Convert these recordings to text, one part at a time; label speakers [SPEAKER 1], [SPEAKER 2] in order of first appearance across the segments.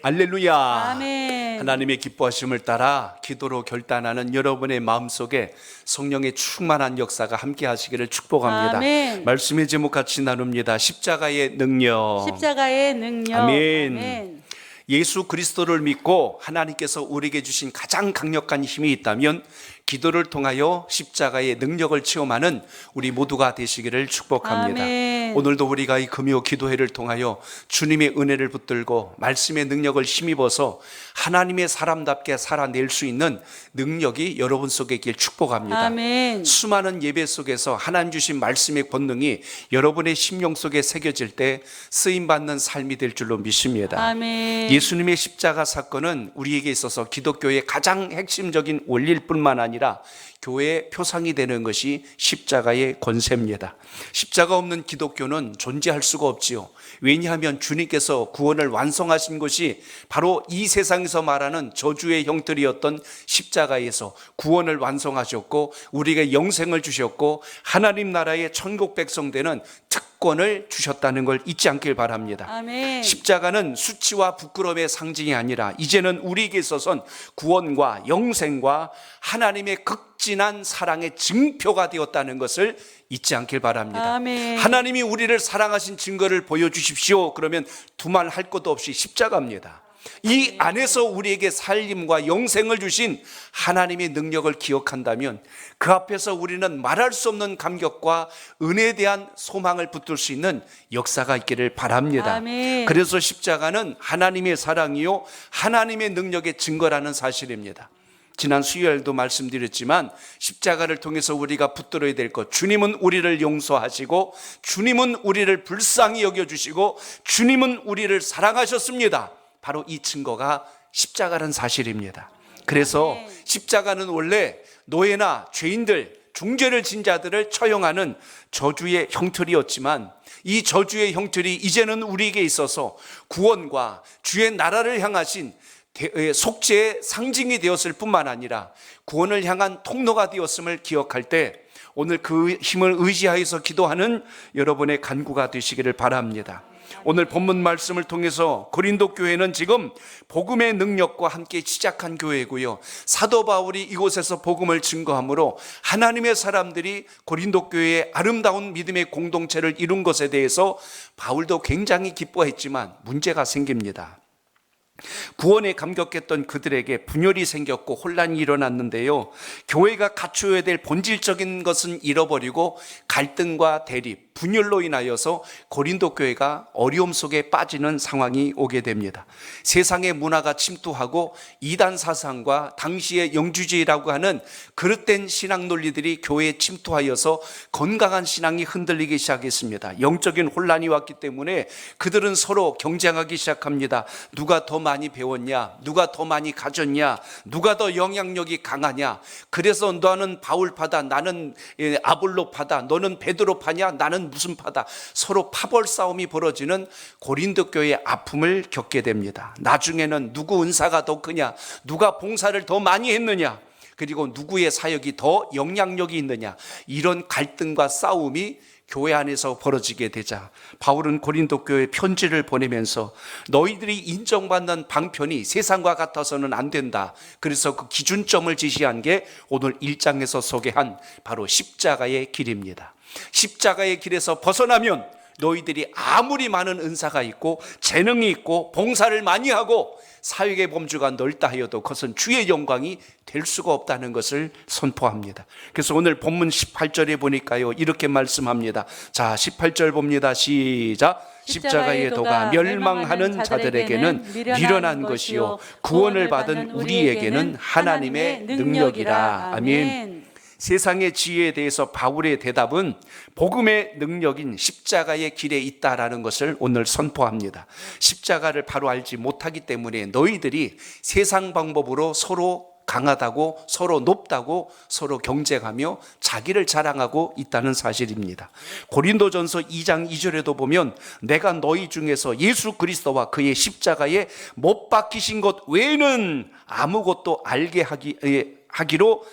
[SPEAKER 1] 할렐루야.
[SPEAKER 2] 아멘.
[SPEAKER 1] 하나님의 기뻐하심을 따라 기도로 결단하는 여러분의 마음속에 성령의 충만한 역사가 함께 하시기를 축복합니다.
[SPEAKER 2] 아멘.
[SPEAKER 1] 말씀의 제목 같이 나눕니다. 십자가의 능력.
[SPEAKER 2] 십자가의 능력.
[SPEAKER 1] 아멘.
[SPEAKER 2] 아멘.
[SPEAKER 1] 예수 그리스도를 믿고 하나님께서 우리에게 주신 가장 강력한 힘이 있다면 기도를 통하여 십자가의 능력을 체험하는 우리 모두가 되시기를 축복합니다.
[SPEAKER 2] 아멘.
[SPEAKER 1] 오늘도 우리가 이 금요 기도회를 통하여 주님의 은혜를 붙들고 말씀의 능력을 힘입어서 하나님의 사람답게 살아낼 수 있는 능력이 여러분 속에 있길 축복합니다.
[SPEAKER 2] 아멘.
[SPEAKER 1] 수많은 예배 속에서 하나님 주신 말씀의 권능이 여러분의 심령 속에 새겨질 때 쓰임받는 삶이 될 줄로 믿습니다.
[SPEAKER 2] 아멘.
[SPEAKER 1] 예수님의 십자가 사건은 우리에게 있어서 기독교의 가장 핵심적인 원리일 뿐만 아니라 교회의 표상이 되는 것이 십자가의 권세입니다. 십자가 없는 기독교는 존재할 수가 없지요. 왜냐하면 주님께서 구원을 완성하신 것이 바로 이 세상에서 말하는 저주의 형틀이었던 십자가에서 구원을 완성하셨고 우리에게 영생을 주셨고 하나님 나라의 천국 백성 되는 특권을 주셨다는 걸 잊지 않길 바랍니다.
[SPEAKER 2] 아멘.
[SPEAKER 1] 십자가는 수치와 부끄러움의 상징이 아니라 이제는 우리에게 있어서는 구원과 영생과 하나님의 극진한 사랑의 증표가 되었다는 것을 잊지 않길 바랍니다.
[SPEAKER 2] 아멘.
[SPEAKER 1] 하나님이 우리를 사랑하신 증거를 보여주십시오. 그러면 두말 할 것도 없이 십자가입니다. 이 안에서 우리에게 살림과 영생을 주신 하나님의 능력을 기억한다면 그 앞에서 우리는 말할 수 없는 감격과 은혜에 대한 소망을 붙들 수 있는 역사가 있기를 바랍니다.
[SPEAKER 2] 아멘.
[SPEAKER 1] 그래서 십자가는 하나님의 사랑이요 하나님의 능력의 증거라는 사실입니다. 지난 수요일도 말씀드렸지만 십자가를 통해서 우리가 붙들어야 될 것, 주님은 우리를 용서하시고 주님은 우리를 불쌍히 여겨주시고 주님은 우리를 사랑하셨습니다. 바로 이 증거가 십자가라는 사실입니다. 그래서 십자가는 원래 노예나 죄인들, 중죄를 진 자들을 처형하는 저주의 형틀이었지만 이 저주의 형틀이 이제는 우리에게 있어서 구원과 주의 나라를 향하신 속죄의 상징이 되었을 뿐만 아니라 구원을 향한 통로가 되었음을 기억할 때 오늘 그 힘을 의지하여서 기도하는 여러분의 간구가 되시기를 바랍니다. 오늘 본문 말씀을 통해서 고린도 교회는 지금 복음의 능력과 함께 시작한 교회고요. 사도 바울이 이곳에서 복음을 증거함으로 하나님의 사람들이 고린도 교회의 아름다운 믿음의 공동체를 이룬 것에 대해서 바울도 굉장히 기뻐했지만 문제가 생깁니다. 구원에 감격했던 그들에게 분열이 생겼고 혼란이 일어났는데요. 교회가 갖추어야 될 본질적인 것은 잃어버리고 갈등과 대립, 분열로 인하여서 고린도 교회가 어려움 속에 빠지는 상황이 오게 됩니다. 세상의 문화가 침투하고 이단 사상과 당시의 영주주의라고 하는 그릇된 신앙 논리들이 교회에 침투하여서 건강한 신앙이 흔들리기 시작했습니다. 영적인 혼란이 왔기 때문에 그들은 서로 경쟁하기 시작합니다. 누가 더 많이 배웠냐? 누가 더 많이 가졌냐? 누가 더 영향력이 강하냐? 그래서 너는 바울파다, 나는 아볼로파다, 너는 베드로파냐, 나는 무슨 파다. 서로 파벌 싸움이 벌어지는 고린도 교회의 아픔을 겪게 됩니다. 나중에는 누구 은사가 더 크냐, 누가 봉사를 더 많이 했느냐, 그리고 누구의 사역이 더 영향력이 있느냐, 이런 갈등과 싸움이 교회 안에서 벌어지게 되자 바울은 고린도 교회에 편지를 보내면서 너희들이 인정받는 방편이 세상과 같아서는 안 된다. 그래서 그 기준점을 지시한 게 오늘 1장에서 소개한 바로 십자가의 길입니다. 십자가의 길에서 벗어나면 너희들이 아무리 많은 은사가 있고 재능이 있고 봉사를 많이 하고 사역의 범주가 넓다 하여도 그것은 주의 영광이 될 수가 없다는 것을 선포합니다. 그래서 오늘 본문 18절에 보니까요 이렇게 말씀합니다. 자, 18절 봅니다. 시작. 십자가의 도가 멸망하는 자들에게는 미련한 것이요 구원을 받은 우리에게는 하나님의 능력이라. 아멘. 세상의 지혜에 대해서 바울의 대답은 복음의 능력인 십자가의 길에 있다라는 것을 오늘 선포합니다. 십자가를 바로 알지 못하기 때문에 너희들이 세상 방법으로 서로 강하다고, 서로 높다고, 서로 경쟁하며 자기를 자랑하고 있다는 사실입니다. 고린도전서 2장 2절에도 보면 내가 너희 중에서 예수 그리스도와 그의 십자가에 못 박히신 것 외에는 아무것도 알게 하기로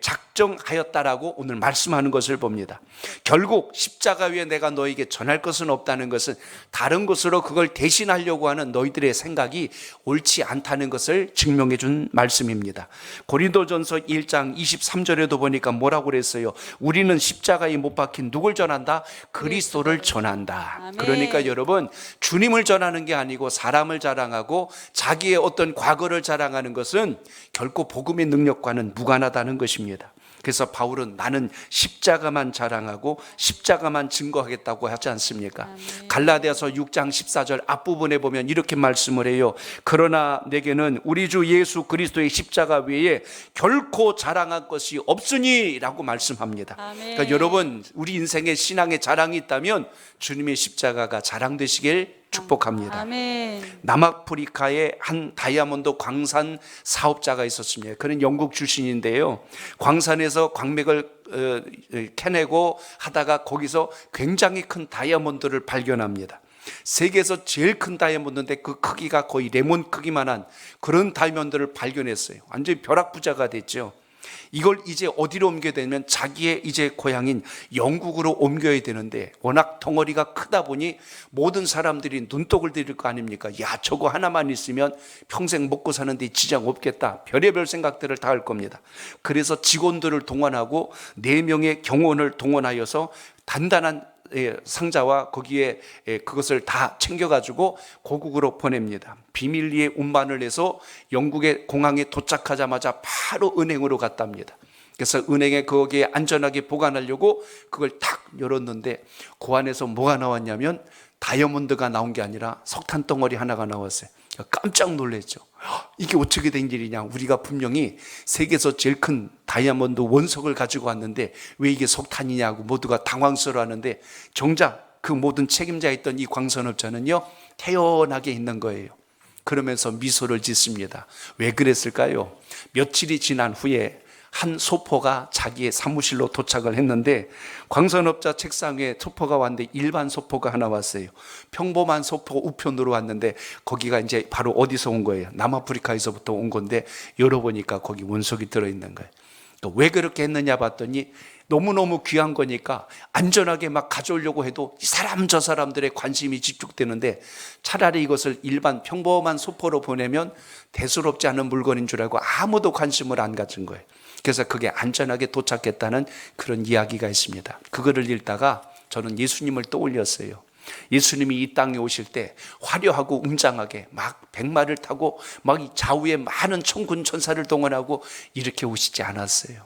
[SPEAKER 1] 작정하였다라고 오늘 말씀하는 것을 봅니다. 결국 십자가 위에 내가 너에게 전할 것은 없다는 것은 다른 것으로 그걸 대신하려고 하는 너희들의 생각이 옳지 않다는 것을 증명해 준 말씀입니다. 고린도전서 1장 23절에도 보니까 뭐라고 그랬어요? 우리는 십자가에 못 박힌 누굴 전한다? 그리스도를 전한다.
[SPEAKER 2] 아멘.
[SPEAKER 1] 그러니까 여러분, 주님을 전하는 게 아니고 사람을 자랑하고 자기의 어떤 과거를 자랑하는 것은 결코 복음의 능력과는 무관하다는 것입니다. 그래서 바울은 나는 십자가만 자랑하고 십자가만 증거하겠다고 하지 않습니까? 갈라디아서 6장 14절 앞부분에 보면 이렇게 말씀을 해요. 그러나 내게는 우리 주 예수 그리스도의 십자가 외에 결코 자랑할 것이 없으니 라고 말씀합니다. 그러니까 여러분, 우리 인생에 신앙의 자랑이 있다면 주님의 십자가가 자랑되시길 축복합니다.
[SPEAKER 2] 아멘.
[SPEAKER 1] 남아프리카에 한 다이아몬드 광산 사업자가 있었습니다. 그는 영국 출신인데요. 광산에서 광맥을 캐내고 하다가 거기서 굉장히 큰 다이아몬드를 발견합니다. 세계에서 제일 큰 다이아몬드인데 그 크기가 거의 레몬 크기만한 그런 다이아몬드를 발견했어요. 완전히 벼락부자가 됐죠. 이걸 이제 어디로 옮겨야 되냐면 자기의 이제 고향인 영국으로 옮겨야 되는데 워낙 덩어리가 크다 보니 모든 사람들이 눈독을 들일 거 아닙니까? 야, 저거 하나만 있으면 평생 먹고 사는데 지장 없겠다. 별의별 생각들을 다 할 겁니다. 그래서 직원들을 동원하고 4명의 경호원을 동원하여서 단단한 상자와 거기에 그것을 다 챙겨가지고 고국으로 보냅니다. 비밀리에 운반을 해서 영국의 공항에 도착하자마자 바로 은행으로 갔답니다. 그래서 은행에 거기에 안전하게 보관하려고 그걸 탁 열었는데 그 안에서 뭐가 나왔냐면 다이아몬드가 나온 게 아니라 석탄 덩어리 하나가 나왔어요. 깜짝 놀랐죠. 이게 어떻게 된 일이냐. 우리가 분명히 세계에서 제일 큰 다이아몬드 원석을 가지고 왔는데 왜 이게 석탄이냐고 모두가 당황스러워하는데 정작 그 모든 책임자였던 이 광산업자는요 태연하게 있는 거예요. 그러면서 미소를 짓습니다. 왜 그랬을까요? 며칠이 지난 후에 한 소포가 자기의 사무실로 도착을 했는데 광산업자 책상 위에 소포가 왔는데 일반 소포가 하나 왔어요. 평범한 소포 우편으로 왔는데 거기가 이제 바로 어디서 온 거예요? 남아프리카에서부터 온 건데 열어보니까 거기 원석이 들어있는 거예요. 또 왜 그렇게 했느냐 봤더니 너무너무 귀한 거니까 안전하게 막 가져오려고 해도 이 사람 저 사람들의 관심이 집중되는데 차라리 이것을 일반 평범한 소포로 보내면 대수롭지 않은 물건인 줄 알고 아무도 관심을 안 가진 거예요. 그래서 그게 안전하게 도착했다는 그런 이야기가 있습니다. 그거를 읽다가 저는 예수님을 떠올렸어요. 예수님이 이 땅에 오실 때 화려하고 웅장하게 막 백마를 타고 막 좌우에 많은 천군 천사를 동원하고 이렇게 오시지 않았어요.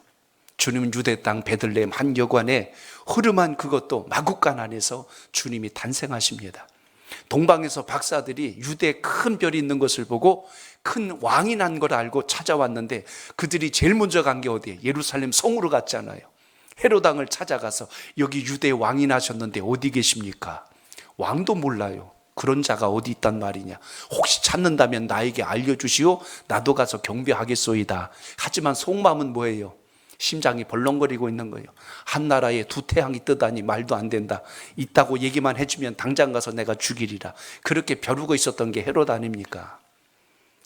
[SPEAKER 1] 주님은 유대 땅 베들레헴 한 여관에 흐름한 그것도 마구간 안에서 주님이 탄생하십니다. 동방에서 박사들이 유대에 큰 별이 있는 것을 보고 큰 왕이 난 걸 알고 찾아왔는데 그들이 제일 먼저 간 게 어디예요? 예루살렘 성으로 갔잖아요. 헤로당을 찾아가서 여기 유대 왕이 나셨는데 어디 계십니까? 왕도 몰라요. 그런 자가 어디 있단 말이냐. 혹시 찾는다면 나에게 알려주시오. 나도 가서 경배하겠소이다. 하지만 속마음은 뭐예요? 심장이 벌렁거리고 있는 거예요. 한 나라에 두 태양이 뜨다니 말도 안 된다. 있다고 얘기만 해주면 당장 가서 내가 죽이리라. 그렇게 벼르고 있었던 게 헤롯 아닙니까?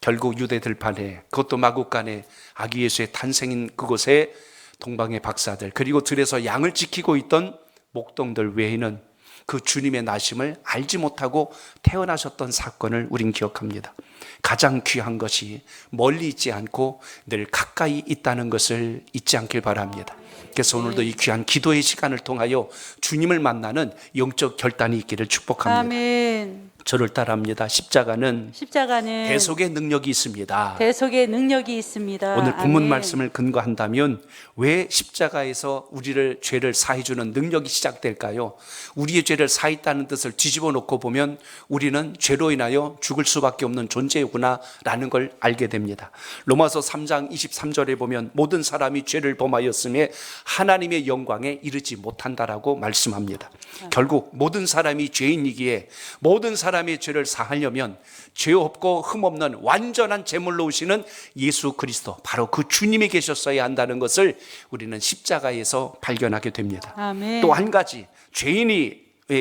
[SPEAKER 1] 결국 유대 들판에 그것도 마구간에 아기 예수의 탄생인 그곳에 동방의 박사들 그리고 들에서 양을 지키고 있던 목동들 외에는 그 주님의 나심을 알지 못하고 태어나셨던 사건을 우린 기억합니다. 가장 귀한 것이 멀리 있지 않고 늘 가까이 있다는 것을 잊지 않길 바랍니다. 그래서 오늘도 이 귀한 기도의 시간을 통하여 주님을 만나는 영적 결단이 있기를 축복합니다.
[SPEAKER 2] 아멘.
[SPEAKER 1] 저를 따라합니다. 십자가는 대속의 능력이 있습니다.
[SPEAKER 2] 대속의 능력이 있습니다.
[SPEAKER 1] 오늘 본문
[SPEAKER 2] 아멘.
[SPEAKER 1] 말씀을 근거한다면 왜 십자가에서 우리를 죄를 사해주는 능력이 시작될까요? 우리의 죄를 사했다는 뜻을 뒤집어 놓고 보면 우리는 죄로 인하여 죽을 수밖에 없는 존재구나 라는 걸 알게 됩니다. 로마서 3장 23절에 보면 모든 사람이 죄를 범하였음에 하나님의 영광에 이르지 못한다라고 말씀합니다. 결국 모든 사람이 죄인이기에 모든 사람의 죄를 사하려면 죄 없고 흠 없는 완전한 제물로 오시는 예수 그리스도 바로 그 주님이 계셨어야 한다는 것을 우리는 십자가에서 발견하게 됩니다.
[SPEAKER 2] 아멘.
[SPEAKER 1] 또 한 가지 죄인이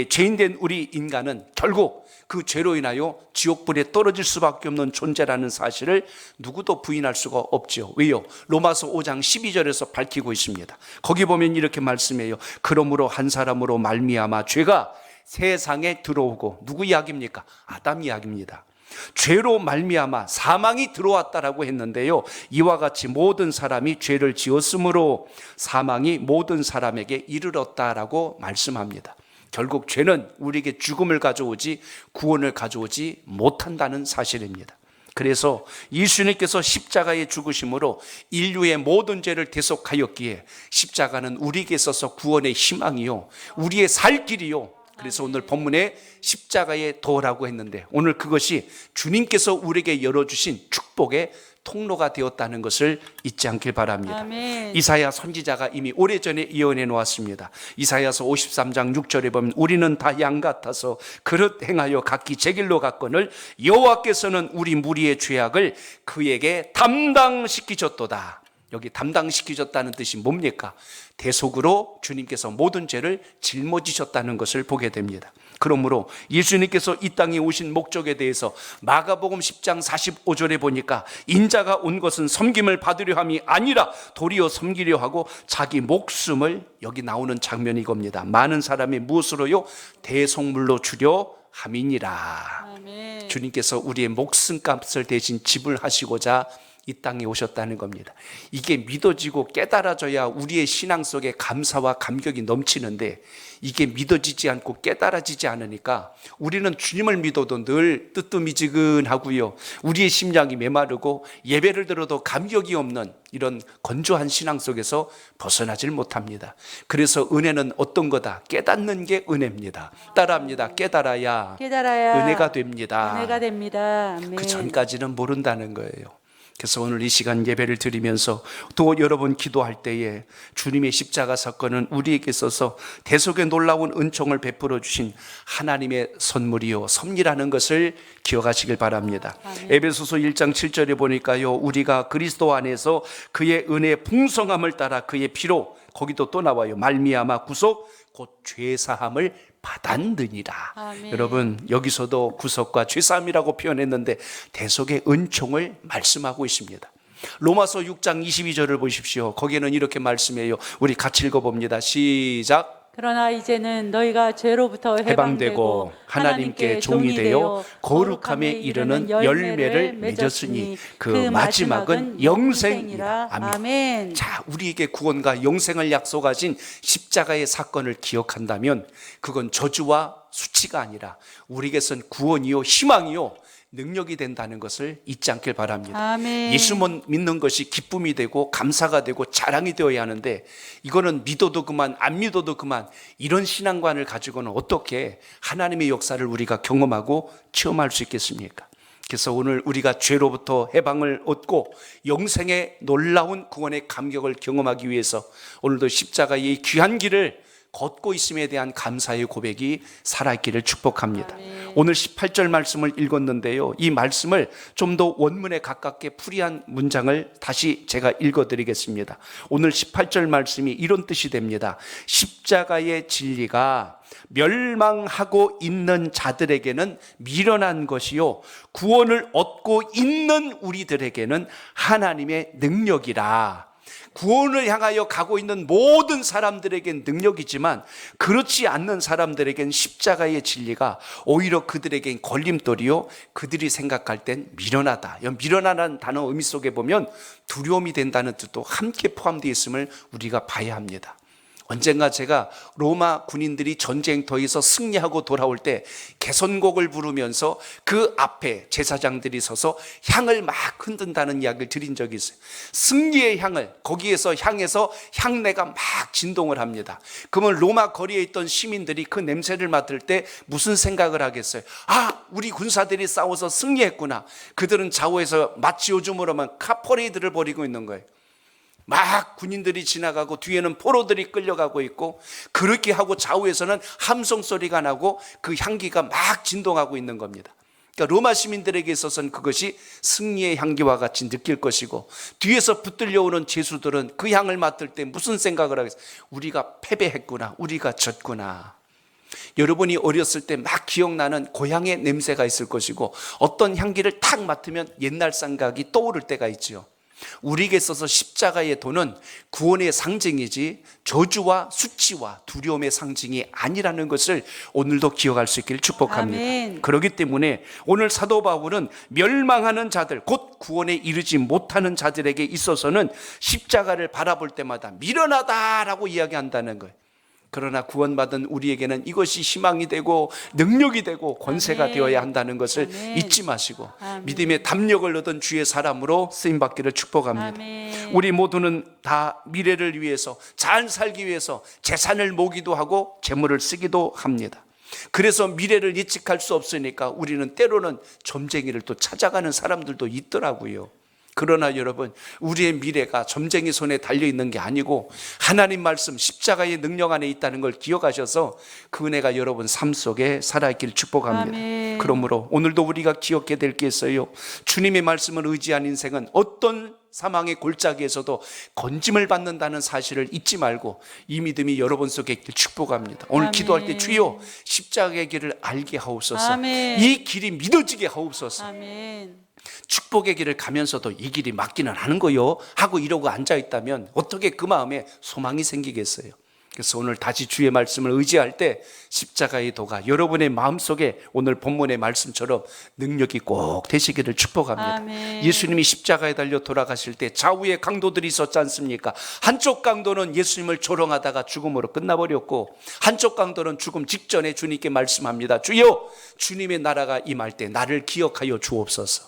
[SPEAKER 1] 죄인된 우리 인간은 결국 그 죄로 인하여 지옥불에 떨어질 수밖에 없는 존재라는 사실을 누구도 부인할 수가 없죠. 왜요? 로마서 5장 12절에서 밝히고 있습니다. 거기 보면 이렇게 말씀해요. 그러므로 한 사람으로 말미암아 죄가 세상에 들어오고, 누구 이야기입니까? 아담 이야기입니다. 죄로 말미암아 사망이 들어왔다라고 했는데요, 이와 같이 모든 사람이 죄를 지었으므로 사망이 모든 사람에게 이르렀다라고 말씀합니다. 결국 죄는 우리에게 죽음을 가져오지 구원을 가져오지 못한다는 사실입니다. 그래서 예수님께서 십자가에 죽으심으로 인류의 모든 죄를 대속하였기에 십자가는 우리에게 있어서 구원의 희망이요, 우리의 살 길이요. 그래서 오늘 본문에 십자가의 도라고 했는데, 오늘 그것이 주님께서 우리에게 열어주신 축복의 통로가 되었다는 것을 잊지 않길 바랍니다.
[SPEAKER 2] 아멘.
[SPEAKER 1] 이사야 선지자가 이미 오래전에 예언해 놓았습니다. 이사야서 53장 6절에 보면 우리는 다 양 같아서 그릇 행하여 각기 제 길로 갔거늘 여호와께서는 우리 무리의 죄악을 그에게 담당시키셨도다. 여기 담당시키셨다는 뜻이 뭡니까? 대속으로 주님께서 모든 죄를 짊어지셨다는 것을 보게 됩니다. 그러므로 예수님께서 이 땅에 오신 목적에 대해서 마가복음 10장 45절에 보니까 인자가 온 것은 섬김을 받으려 함이 아니라 도리어 섬기려 하고 자기 목숨을, 여기 나오는 장면이 이겁니다. 많은 사람이 무엇으로요? 대속물로 주려 함이니라.
[SPEAKER 2] 아멘.
[SPEAKER 1] 주님께서 우리의 목숨값을 대신 지불하시고자 이 땅에 오셨다는 겁니다. 이게 믿어지고 깨달아져야 우리의 신앙 속에 감사와 감격이 넘치는데, 이게 믿어지지 않고 깨달아지지 않으니까 우리는 주님을 믿어도 늘 뜨뜻미지근하고요, 우리의 심장이 메마르고 예배를 들어도 감격이 없는 이런 건조한 신앙 속에서 벗어나질 못합니다. 그래서 은혜는 어떤 거다? 깨닫는 게 은혜입니다. 따라합니다. 깨달아야 은혜가 됩니다.
[SPEAKER 2] 은혜가 됩니다. 아멘.
[SPEAKER 1] 그 전까지는 모른다는 거예요. 그래서 오늘 이 시간 예배를 드리면서 또 여러분 기도할 때에 주님의 십자가 사건은 우리에게 있어서 대속의 놀라운 은총을 베풀어 주신 하나님의 선물이요, 섭리라는 것을 기억하시길 바랍니다.
[SPEAKER 2] 아멘.
[SPEAKER 1] 에베소서 1장 7절에 보니까요, 우리가 그리스도 안에서 그의 은혜의 풍성함을 따라 그의 피로, 거기도 또 나와요, 말미암아 구속 곧 죄사함을 받았느니라.
[SPEAKER 2] 아멘.
[SPEAKER 1] 여러분, 여기서도 구속과 죄사함이라고 표현했는데 대속의 은총을 말씀하고 있습니다. 로마서 6장 22절을 보십시오. 거기에는 이렇게 말씀해요. 우리 같이 읽어봅니다. 시작.
[SPEAKER 2] 그러나 이제는 너희가 죄로부터 해방되고 하나님께 종이 되어 거룩함에 이르는 열매를 맺었으니 그 마지막은 영생이라. 아멘.
[SPEAKER 1] 자, 우리에게 구원과 영생을 약속하신 십자가의 사건을 기억한다면 그건 저주와 수치가 아니라 우리에게선 구원이요, 희망이요, 능력이 된다는 것을 잊지 않길 바랍니다.
[SPEAKER 2] 아멘.
[SPEAKER 1] 예수 믿는 것이 기쁨이 되고 감사가 되고 자랑이 되어야 하는데, 이거는 믿어도 그만 안 믿어도 그만, 이런 신앙관을 가지고는 어떻게 하나님의 역사를 우리가 경험하고 체험할 수 있겠습니까? 그래서 오늘 우리가 죄로부터 해방을 얻고 영생의 놀라운 구원의 감격을 경험하기 위해서 오늘도 십자가의 귀한 길을 걷고 있음에 대한 감사의 고백이 살아있기를 축복합니다.
[SPEAKER 2] 아멘.
[SPEAKER 1] 오늘 18절 말씀을 읽었는데요, 이 말씀을 좀 더 원문에 가깝게 풀이한 문장을 다시 제가 읽어드리겠습니다. 오늘 18절 말씀이 이런 뜻이 됩니다. 십자가의 진리가 멸망하고 있는 자들에게는 미련한 것이요, 구원을 얻고 있는 우리들에게는 하나님의 능력이라. 구원을 향하여 가고 있는 모든 사람들에겐 능력이지만 그렇지 않는 사람들에겐 십자가의 진리가 오히려 그들에겐 걸림돌이요, 그들이 생각할 땐 미련하다. 미련하다는 단어 의미 속에 보면 두려움이 된다는 뜻도 함께 포함되어 있음을 우리가 봐야 합니다. 언젠가 제가 로마 군인들이 전쟁터에서 승리하고 돌아올 때 개선곡을 부르면서 그 앞에 제사장들이 서서 향을 막 흔든다는 이야기를 드린 적이 있어요. 승리의 향을 거기에서 향해서 향내가 막 진동을 합니다. 그러면 로마 거리에 있던 시민들이 그 냄새를 맡을 때 무슨 생각을 하겠어요? 아, 우리 군사들이 싸워서 승리했구나. 그들은 좌우에서 마치 요즘으로만 카퍼레이드를 벌이고 있는 거예요. 막 군인들이 지나가고 뒤에는 포로들이 끌려가고 있고, 그렇게 하고 좌우에서는 함성 소리가 나고 그 향기가 막 진동하고 있는 겁니다. 그러니까 로마 시민들에게 있어서는 그것이 승리의 향기와 같이 느낄 것이고, 뒤에서 붙들려 오는 죄수들은 그 향을 맡을 때 무슨 생각을 하겠어요? 우리가 패배했구나, 우리가 졌구나. 여러분이 어렸을 때 막 기억나는 고향의 냄새가 있을 것이고 어떤 향기를 탁 맡으면 옛날 생각이 떠오를 때가 있지요. 우리에게 있어서 십자가의 도는 구원의 상징이지 저주와 수치와 두려움의 상징이 아니라는 것을 오늘도 기억할 수 있기를 축복합니다.
[SPEAKER 2] 아멘.
[SPEAKER 1] 그렇기 때문에 오늘 사도 바울은 멸망하는 자들, 곧 구원에 이르지 못하는 자들에게 있어서는 십자가를 바라볼 때마다 미련하다라고 이야기한다는 거예요. 그러나 구원받은 우리에게는 이것이 희망이 되고 능력이 되고 권세가
[SPEAKER 2] 아멘.
[SPEAKER 1] 되어야 한다는 것을
[SPEAKER 2] 아멘.
[SPEAKER 1] 잊지 마시고
[SPEAKER 2] 아멘.
[SPEAKER 1] 믿음의 담력을 얻은 주의 사람으로 쓰임받기를 축복합니다.
[SPEAKER 2] 아멘.
[SPEAKER 1] 우리 모두는 다 미래를 위해서 잘 살기 위해서 재산을 모기도 하고 재물을 쓰기도 합니다. 그래서 미래를 예측할 수 없으니까 우리는 때로는 점쟁이를 또 찾아가는 사람들도 있더라고요. 그러나 여러분, 우리의 미래가 점쟁이 손에 달려있는 게 아니고 하나님 말씀 십자가의 능력 안에 있다는 걸 기억하셔서 그 은혜가 여러분 삶 속에 살아있기를 축복합니다.
[SPEAKER 2] 아멘.
[SPEAKER 1] 그러므로 오늘도 우리가 기억해야 될 게 있어요. 주님의 말씀을 의지한 인생은 어떤 사망의 골짜기에서도 건짐을 받는다는 사실을 잊지 말고 이 믿음이 여러분 속에 있길 축복합니다. 오늘
[SPEAKER 2] 아멘.
[SPEAKER 1] 기도할 때 주여 십자가의 길을 알게 하옵소서.
[SPEAKER 2] 아멘.
[SPEAKER 1] 이 길이 믿어지게 하옵소서.
[SPEAKER 2] 아멘.
[SPEAKER 1] 축복의 길을 가면서도 이 길이 맞기는 하는 거요 하고 이러고 앉아있다면 어떻게 그 마음에 소망이 생기겠어요? 그래서 오늘 다시 주의 말씀을 의지할 때 십자가의 도가 여러분의 마음속에 오늘 본문의 말씀처럼 능력이 꼭 되시기를 축복합니다.
[SPEAKER 2] 아멘.
[SPEAKER 1] 예수님이 십자가에 달려 돌아가실 때 좌우에 강도들이 있었지 않습니까? 한쪽 강도는 예수님을 조롱하다가 죽음으로 끝나버렸고 한쪽 강도는 죽음 직전에 주님께 말씀합니다. 주여, 주님의 나라가 임할 때 나를 기억하여 주옵소서.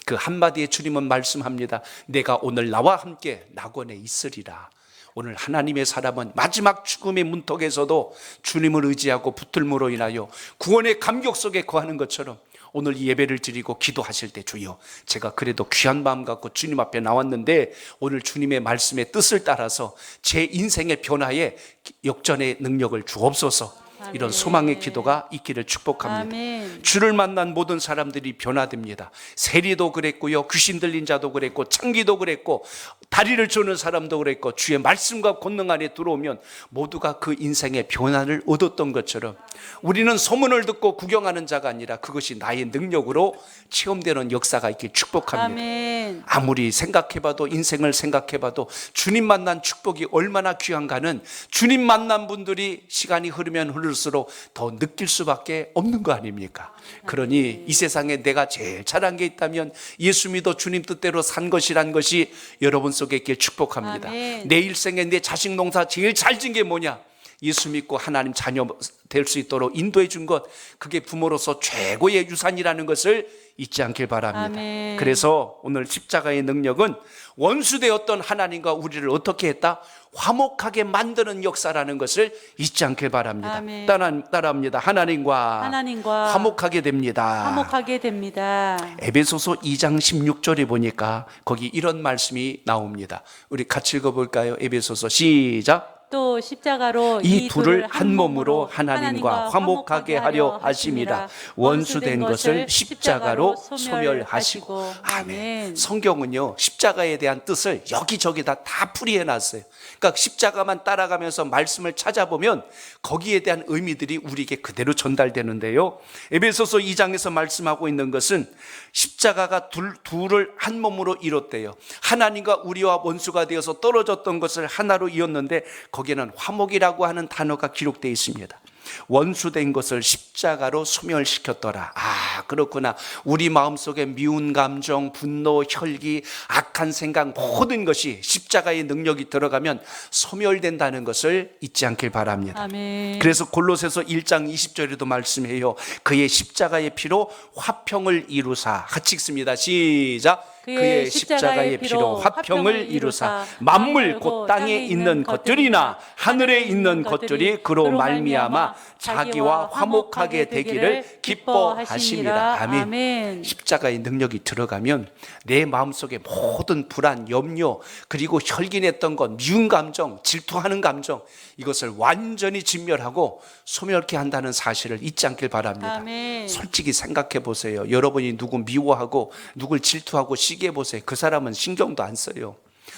[SPEAKER 1] 그 한마디에 주님은 말씀합니다. 내가 오늘 나와 함께 낙원에 있으리라. 오늘 하나님의 사람은 마지막 죽음의 문턱에서도 주님을 의지하고 붙들므로 인하여 구원의 감격 속에 거하는 것처럼 오늘 이 예배를 드리고 기도하실 때 주여, 제가 그래도 귀한 마음 갖고 주님 앞에 나왔는데 오늘 주님의 말씀의 뜻을 따라서 제 인생의 변화에 역전의 능력을 주옵소서. 이런 소망의 기도가 있기를 축복합니다.
[SPEAKER 2] 아멘.
[SPEAKER 1] 주를 만난 모든 사람들이 변화됩니다. 세리도 그랬고요, 귀신 들린 자도 그랬고, 창기도 그랬고, 다리를 저는 사람도 그랬고, 주의 말씀과 권능 안에 들어오면 모두가 그 인생의 변화를 얻었던 것처럼 우리는 소문을 듣고 구경하는 자가 아니라 그것이 나의 능력으로 체험되는 역사가 있길 축복합니다.
[SPEAKER 2] 아멘.
[SPEAKER 1] 아무리 생각해봐도, 인생을 생각해봐도 주님 만난 축복이 얼마나 귀한가는 주님 만난 분들이 시간이 흐르면 흐를수록 더 느낄 수밖에 없는 거 아닙니까? 그러니 이 세상에 내가 제일 잘한 게 있다면 예수 믿어 주님 뜻대로 산 것이란 것이 여러분 속에 있길 축복합니다.
[SPEAKER 2] 아멘.
[SPEAKER 1] 내 일생에 내 자식 농사 제일 잘 진 게 뭐냐? 예수 믿고 하나님 자녀 될 수 있도록 인도해 준 것, 그게 부모로서 최고의 유산이라는 것을 잊지 않길 바랍니다.
[SPEAKER 2] 아멘.
[SPEAKER 1] 그래서 오늘 십자가의 능력은 원수되었던 하나님과 우리를 어떻게 했다? 화목하게 만드는 역사라는 것을 잊지 않길 바랍니다.
[SPEAKER 2] 아멘.
[SPEAKER 1] 따라합니다. 하나님과 화목하게 됩니다.
[SPEAKER 2] 화목하게 됩니다.
[SPEAKER 1] 에베소서 2장 16절에 보니까 거기 이런 말씀이 나옵니다. 우리 같이 읽어볼까요? 에베소서 시작.
[SPEAKER 2] 또 십자가로
[SPEAKER 1] 이 둘을 한 몸으로 하나님과 화목하게 하려 하심이라. 원수된 것을 십자가로 소멸하시고. 아멘. 성경은요, 십자가에 대한 뜻을 여기저기다 다 풀이해놨어요. 그러니까 십자가만 따라가면서 말씀을 찾아보면 거기에 대한 의미들이 우리에게 그대로 전달되는데요, 에베소서 2장에서 말씀하고 있는 것은 십자가가 둘을 한 몸으로 이뤘대요. 하나님과 우리와 원수가 되어서 떨어졌던 것을 하나로 이었는데 거기에는 화목이라고 하는 단어가 기록되어 있습니다. 원수된 것을 십자가로 소멸시켰더라. 아, 그렇구나. 우리 마음속에 미운 감정, 분노, 혈기, 악한 생각, 모든 것이 십자가의 능력이 들어가면 소멸된다는 것을 잊지 않길 바랍니다.
[SPEAKER 2] 아멘.
[SPEAKER 1] 그래서 골로새서 1장 20절에도 말씀해요. 그의 십자가의 피로 화평을 이루사. 같이 읽습니다. 시작. 그의 십자가의 피로 화평을 이루사 만물 곧 땅에 있는 것들이나 하늘에 있는 것들이 그로 말미암아 자기와 화목하게 되기를 기뻐하심이라. 아멘. 십자가의 능력이 들어가면 내 마음속에 모든 불안, 염려, 그리고 혈기냈던 것, 미운 감정, 질투하는 감정, 이것을 완전히 진멸하고 소멸케 한다는 사실을 잊지 않길 바랍니다.
[SPEAKER 2] 아멘.
[SPEAKER 1] 솔직히 생각해 보세요. 여러분이 누구 미워하고 누굴 질투하고 시기해 보세요. 그 사람은 신경도 안 써요.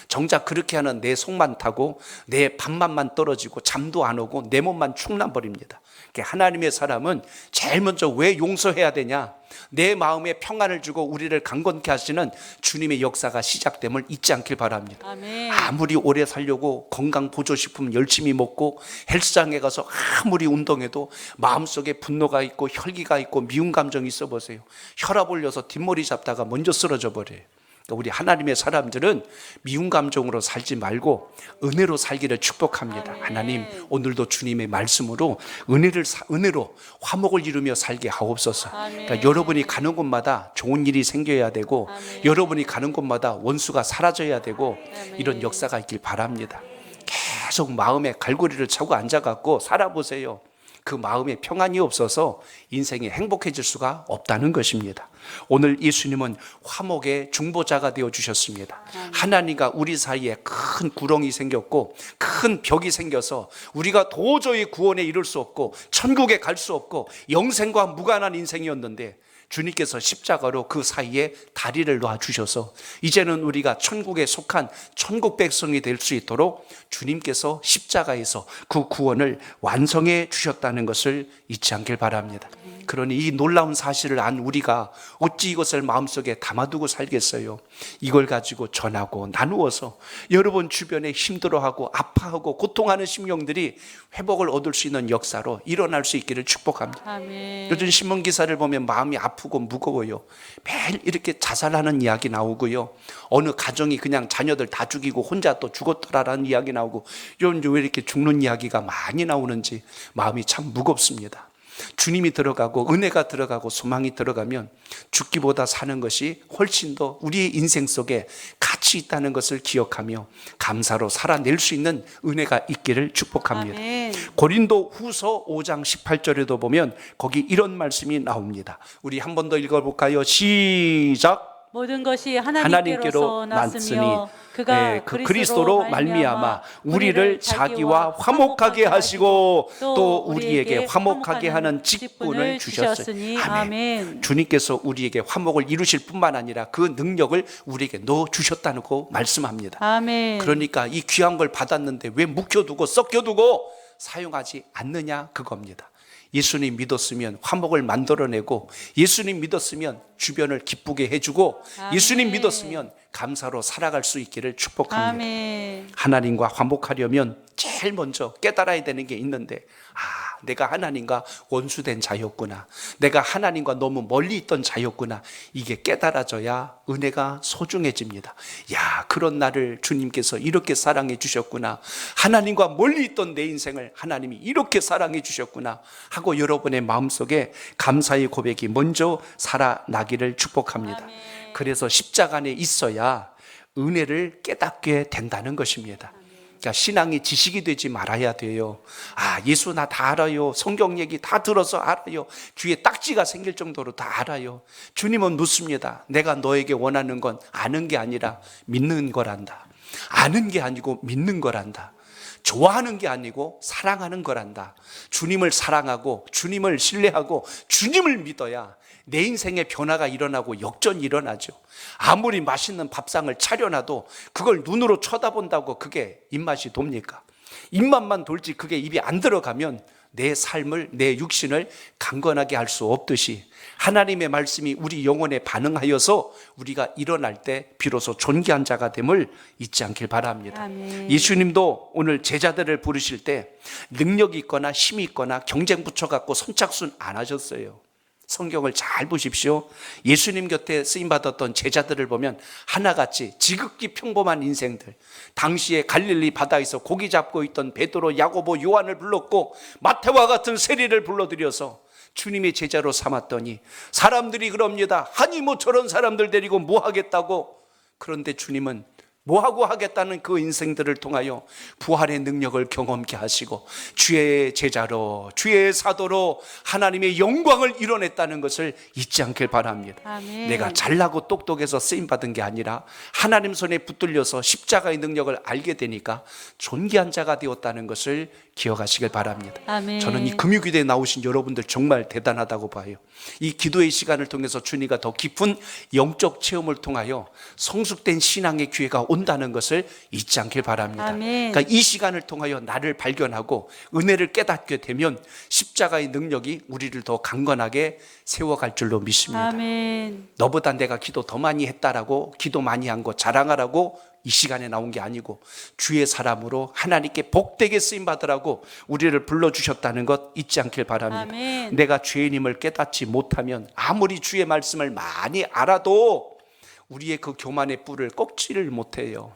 [SPEAKER 1] 정작 그렇게 하는 내 속만 타고 내 밥맛만 떨어지고 잠도 안 오고 내 몸만 축나버립니다. 하나님의 사람은 제일 먼저 왜 용서해야 되냐? 내 마음에 평안을 주고 우리를 강건케 하시는 주님의 역사가 시작됨을 잊지 않길 바랍니다.
[SPEAKER 2] 아멘.
[SPEAKER 1] 아무리 오래 살려고 건강 보조식품 열심히 먹고 헬스장에 가서 아무리 운동해도 마음속에 분노가 있고 혈기가 있고 미운 감정이 있어 보세요. 혈압 올려서 뒷머리 잡다가 먼저 쓰러져 버려요. 우리 하나님의 사람들은 미운 감정으로 살지 말고 은혜로 살기를 축복합니다.
[SPEAKER 2] 아멘.
[SPEAKER 1] 하나님, 오늘도 주님의 말씀으로 은혜로 화목을 이루며 살게 하옵소서. 그러니까 여러분이 가는 곳마다 좋은 일이 생겨야 되고,
[SPEAKER 2] 아멘.
[SPEAKER 1] 여러분이 가는 곳마다 원수가 사라져야 되고,
[SPEAKER 2] 아멘.
[SPEAKER 1] 이런 역사가 있길 바랍니다. 계속 마음에 갈고리를 차고 앉아갖고 살아보세요. 그 마음에 평안이 없어서 인생이 행복해질 수가 없다는 것입니다. 오늘 예수님은 화목의 중보자가 되어 주셨습니다. 하나님과 우리 사이에 큰 구렁이 생겼고 큰 벽이 생겨서 우리가 도저히 구원에 이를 수 없고 천국에 갈 수 없고 영생과 무관한 인생이었는데, 주님께서 십자가로 그 사이에 다리를 놔주셔서 이제는 우리가 천국에 속한 천국 백성이 될 수 있도록 주님께서 십자가에서 그 구원을 완성해 주셨다는 것을 잊지 않길 바랍니다. 그러니 이 놀라운 사실을 안 우리가 어찌 이것을 마음속에 담아두고 살겠어요? 이걸 가지고 전하고 나누어서 여러분 주변에 힘들어하고 아파하고 고통하는 심령들이 회복을 얻을 수 있는 역사로 일어날 수 있기를 축복합니다.
[SPEAKER 2] 아멘.
[SPEAKER 1] 요즘 신문 기사를 보면 마음이 아프고 무거워요. 매일 이렇게 자살하는 이야기 나오고요. 어느 가정이 그냥 자녀들 다 죽이고 혼자 또 죽었더라라는 이야기 나오고, 요즘 왜 이렇게 죽는 이야기가 많이 나오는지 마음이 참 무겁습니다. 주님이 들어가고 은혜가 들어가고 소망이 들어가면 죽기보다 사는 것이 훨씬 더 우리의 인생 속에 가치 있다는 것을 기억하며 감사로 살아낼 수 있는 은혜가 있기를 축복합니다.
[SPEAKER 2] 아멘.
[SPEAKER 1] 고린도 후서 5장 18절에도 보면 거기 이런 말씀이 나옵니다. 우리 한 번 더 읽어볼까요? 시작.
[SPEAKER 2] 모든 것이
[SPEAKER 1] 하나님께로
[SPEAKER 2] 하나님께로서 났으며
[SPEAKER 1] 났으니
[SPEAKER 2] 그가
[SPEAKER 1] 그리스도로 말미암아 우리를 자기와 화목하게 하시고 또 우리에게 화목하게 하는 직분을 주셨으니. 아멘. 주님께서 우리에게 화목을 이루실 뿐만 아니라 그 능력을 우리에게 넣어 주셨다는 거 말씀합니다.
[SPEAKER 2] 아멘.
[SPEAKER 1] 그러니까 이 귀한 걸 받았는데 왜 묵혀두고 썩혀두고 사용하지 않느냐, 그겁니다. 예수님 믿었으면 화목을 만들어내고, 예수님 믿었으면 주변을 기쁘게 해주고,
[SPEAKER 2] 아멘.
[SPEAKER 1] 예수님 믿었으면 감사로 살아갈 수 있기를 축복합니다.
[SPEAKER 2] 아멘.
[SPEAKER 1] 하나님과 화목하려면 제일 먼저 깨달아야 되는 게 있는데, 내가 하나님과 원수된 자였구나, 내가 하나님과 너무 멀리 있던 자였구나, 이게 깨달아져야 은혜가 소중해집니다. 야, 그런 나를 주님께서 이렇게 사랑해 주셨구나, 하나님과 멀리 있던 내 인생을 하나님이 이렇게 사랑해 주셨구나 하고 여러분의 마음속에 감사의 고백이 먼저 살아나기를 축복합니다.
[SPEAKER 2] 아멘.
[SPEAKER 1] 그래서 십자가 안에 있어야 은혜를 깨닫게 된다는 것입니다. 그러니까 신앙이 지식이 되지 말아야 돼요. 예수 나 다 알아요. 성경 얘기 다 들어서 알아요. 귀에 딱지가 생길 정도로 다 알아요. 주님은 묻습니다. 내가 너에게 원하는 건 아는 게 아니라 믿는 거란다. 아는 게 아니고 믿는 거란다. 좋아하는 게 아니고 사랑하는 거란다. 주님을 사랑하고 주님을 신뢰하고 주님을 믿어야 내 인생에 변화가 일어나고 역전이 일어나죠. 아무리 맛있는 밥상을 차려놔도 그걸 눈으로 쳐다본다고 그게 입맛이 돕니까? 입맛만 돌지 그게 입에 안 들어가면 내 삶을, 내 육신을 강건하게 할 수 없듯이 하나님의 말씀이 우리 영혼에 반응하여서 우리가 일어날 때 비로소 존귀한 자가 됨을 잊지 않길 바랍니다.
[SPEAKER 2] 아멘.
[SPEAKER 1] 예수님도 오늘 제자들을 부르실 때 능력이 있거나 힘이 있거나 경쟁 붙여갖고 선착순 안 하셨어요. 성경을 잘 보십시오. 예수님 곁에 쓰임받았던 제자들을 보면 하나같이 지극히 평범한 인생들, 당시에 갈릴리 바다에서 고기 잡고 있던 베드로, 야고보, 요한을 불렀고 마태와 같은 세리를 불러들여서 주님의 제자로 삼았더니 사람들이 그럽니다. 아니 뭐 저런 사람들 데리고 뭐 하겠다고. 그런데 주님은 뭐하고 하겠다는 그 인생들을 통하여 부활의 능력을 경험케 하시고 주의 제자로, 주의 사도로 하나님의 영광을 이뤄냈다는 것을 잊지 않길 바랍니다.
[SPEAKER 2] 아멘.
[SPEAKER 1] 내가 잘나고 똑똑해서 쓰임받은 게 아니라 하나님 손에 붙들려서 십자가의 능력을 알게 되니까 존귀한 자가 되었다는 것을 기억하시길 바랍니다.
[SPEAKER 2] 아멘.
[SPEAKER 1] 저는 이 금요기도에 나오신 여러분들 정말 대단하다고 봐요. 이 기도의 시간을 통해서 주님과 더 깊은 영적 체험을 통하여 성숙된 신앙의 기회가 온다는 것을 잊지 않길 바랍니다.
[SPEAKER 2] 아멘.
[SPEAKER 1] 그러니까 이 시간을 통하여 나를 발견하고 은혜를 깨닫게 되면 십자가의 능력이 우리를 더 강건하게 세워갈 줄로 믿습니다.
[SPEAKER 2] 아멘.
[SPEAKER 1] 너보다 내가 기도 더 많이 했다라고 기도 많이 한 거 자랑하라고 이 시간에 나온 게 아니고 주의 사람으로 하나님께 복되게 쓰임받으라고 우리를 불러주셨다는 것 잊지 않길 바랍니다.
[SPEAKER 2] 아멘.
[SPEAKER 1] 내가 죄인임을 깨닫지 못하면 아무리 주의 말씀을 많이 알아도 우리의 그 교만의 뿔을 꺾지를 못해요.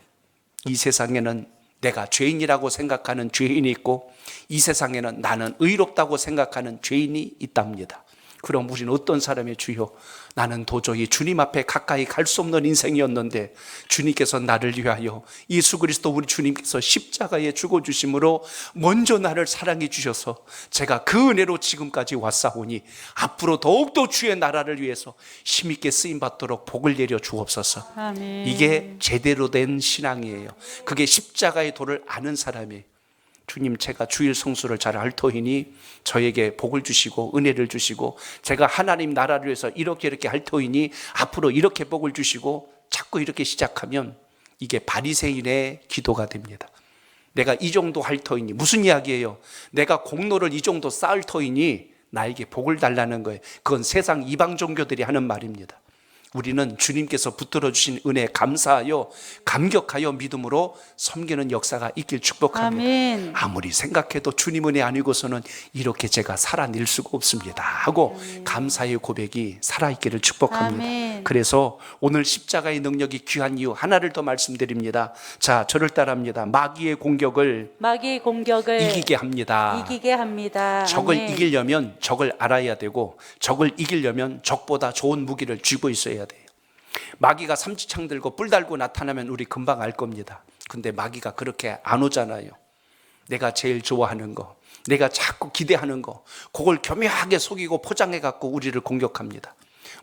[SPEAKER 1] 이 세상에는 내가 죄인이라고 생각하는 죄인이 있고 이 세상에는 나는 의롭다고 생각하는 죄인이 있답니다. 그럼 우리는 어떤 사람의 주요? 나는 도저히 주님 앞에 가까이 갈 수 없는 인생이었는데 주님께서 나를 위하여 예수 그리스도 우리 주님께서 십자가에 죽어주심으로 먼저 나를 사랑해 주셔서 제가 그 은혜로 지금까지 왔사오니 앞으로 더욱더 주의 나라를 위해서 힘있게 쓰임받도록 복을 내려 주옵소서.
[SPEAKER 2] 아멘.
[SPEAKER 1] 이게 제대로 된 신앙이에요. 그게 십자가의 도를 아는 사람이에요. 주님, 제가 주일 성수를 잘 알 터이니 저에게 복을 주시고 은혜를 주시고 제가 하나님 나라를 위해서 이렇게 할 터이니 앞으로 이렇게 복을 주시고 자꾸 이렇게 시작하면 이게 바리새인의 기도가 됩니다. 내가 이 정도 할 터이니 무슨 이야기예요? 내가 공로를 이 정도 쌓을 터이니 나에게 복을 달라는 거예요. 그건 세상 이방 종교들이 하는 말입니다. 우리는 주님께서 붙들어 주신 은혜에 감사하여 감격하여 믿음으로 섬기는 역사가 있길 축복합니다.
[SPEAKER 2] 아멘.
[SPEAKER 1] 아무리 생각해도 주님 은혜 아니고서는 이렇게 제가 살아낼 수가 없습니다 하고 감사의 고백이 살아있기를 축복합니다.
[SPEAKER 2] 아멘.
[SPEAKER 1] 그래서 오늘 십자가의 능력이 귀한 이유 하나를 더 말씀드립니다. 자, 저를 따라합니다. 마귀의 공격을 이기게 합니다.
[SPEAKER 2] 이기게 합니다.
[SPEAKER 1] 적을
[SPEAKER 2] 아멘.
[SPEAKER 1] 이기려면 적을 알아야 되고 적을 이기려면 적보다 좋은 무기를 쥐고 있어야 돼요. 마귀가 삼지창 들고 뿔 달고 나타나면 우리 금방 알 겁니다. 근데 마귀가 그렇게 안 오잖아요. 내가 제일 좋아하는 거, 내가 자꾸 기대하는 거, 그걸 교묘하게 속이고 포장해 갖고 우리를 공격합니다.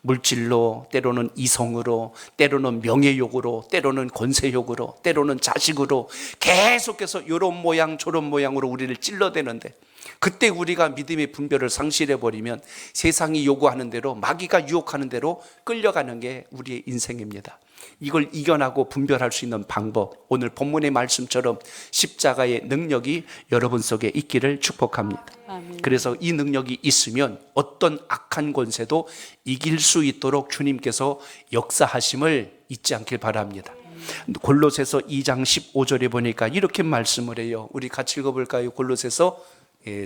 [SPEAKER 1] 물질로, 때로는 이성으로, 때로는 명예욕으로, 때로는 권세욕으로, 때로는 자식으로 계속해서 이런 모양 저런 모양으로 우리를 찔러대는데 그때 우리가 믿음의 분별을 상실해버리면 세상이 요구하는 대로 마귀가 유혹하는 대로 끌려가는 게 우리의 인생입니다. 이걸 이겨나고 분별할 수 있는 방법, 오늘 본문의 말씀처럼 십자가의 능력이 여러분 속에 있기를 축복합니다.
[SPEAKER 2] 아멘.
[SPEAKER 1] 그래서 이 능력이 있으면 어떤 악한 권세도 이길 수 있도록 주님께서 역사하심을 잊지 않길 바랍니다. 골로새서 2장 15절에 보니까 이렇게 말씀을 해요. 우리 같이 읽어볼까요? 골로새서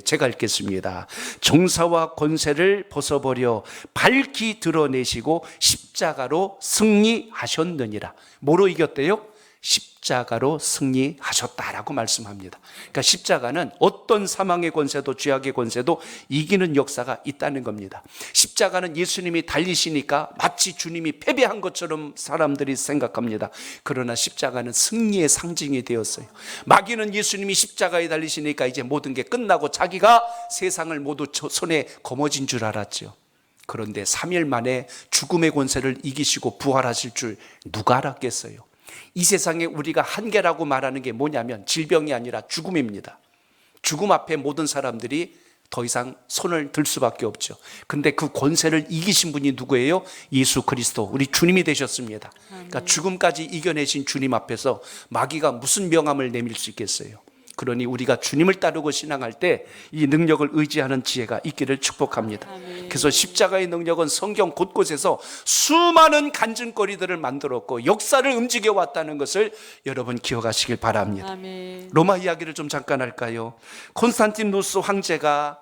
[SPEAKER 1] 제가 읽겠습니다. 정사와 권세를 벗어버려 밝히 드러내시고 십자가로 승리하셨느니라. 뭐로 이겼대요? 십자가로 승리하셨다라고 말씀합니다. 그러니까 십자가는 어떤 사망의 권세도 죄악의 권세도 이기는 역사가 있다는 겁니다. 십자가는 예수님이 달리시니까 마치 주님이 패배한 것처럼 사람들이 생각합니다. 그러나 십자가는 승리의 상징이 되었어요. 마귀는 예수님이 십자가에 달리시니까 이제 모든 게 끝나고 자기가 세상을 모두 손에 거머쥔 줄 알았죠. 그런데 3일 만에 죽음의 권세를 이기시고 부활하실 줄 누가 알았겠어요? 이 세상에 우리가 한계라고 말하는 게 뭐냐면 질병이 아니라 죽음입니다. 죽음 앞에 모든 사람들이 더 이상 손을 들 수밖에 없죠. 근데 그 권세를 이기신 분이 누구예요? 예수 그리스도, 우리 주님이 되셨습니다. 그러니까 죽음까지 이겨내신 주님 앞에서 마귀가 무슨 명함을 내밀 수 있겠어요? 그러니 우리가 주님을 따르고 신앙할 때 이 능력을 의지하는 지혜가 있기를 축복합니다. 그래서 십자가의 능력은 성경 곳곳에서 수많은 간증거리들을 만들었고 역사를 움직여 왔다는 것을 여러분 기억하시길 바랍니다.
[SPEAKER 2] 아멘.
[SPEAKER 1] 로마 이야기를 좀 잠깐 할까요? 콘스탄티누스 황제가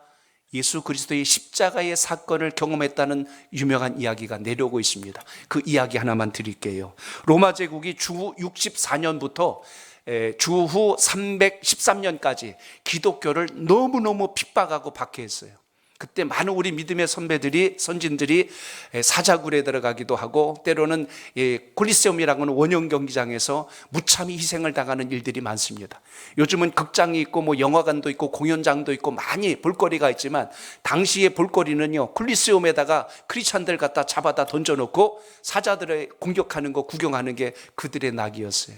[SPEAKER 1] 예수 그리스도의 십자가의 사건을 경험했다는 유명한 이야기가 내려오고 있습니다. 그 이야기 하나만 드릴게요. 로마 제국이 주후 64년부터 주후 313년까지 기독교를 너무너무 핍박하고 박해했어요. 그때 많은 우리 믿음의 선진들이 사자굴에 들어가기도 하고 때로는 콜리세움이라는 원형 경기장에서 무참히 희생을 당하는 일들이 많습니다. 요즘은 극장이 있고 뭐 영화관도 있고 공연장도 있고 많이 볼거리가 있지만 당시의 볼거리는요, 콜리세움에다가 크리스찬들 갖다 잡아다 던져놓고 사자들을 공격하는 거 구경하는 게 그들의 낙이었어요.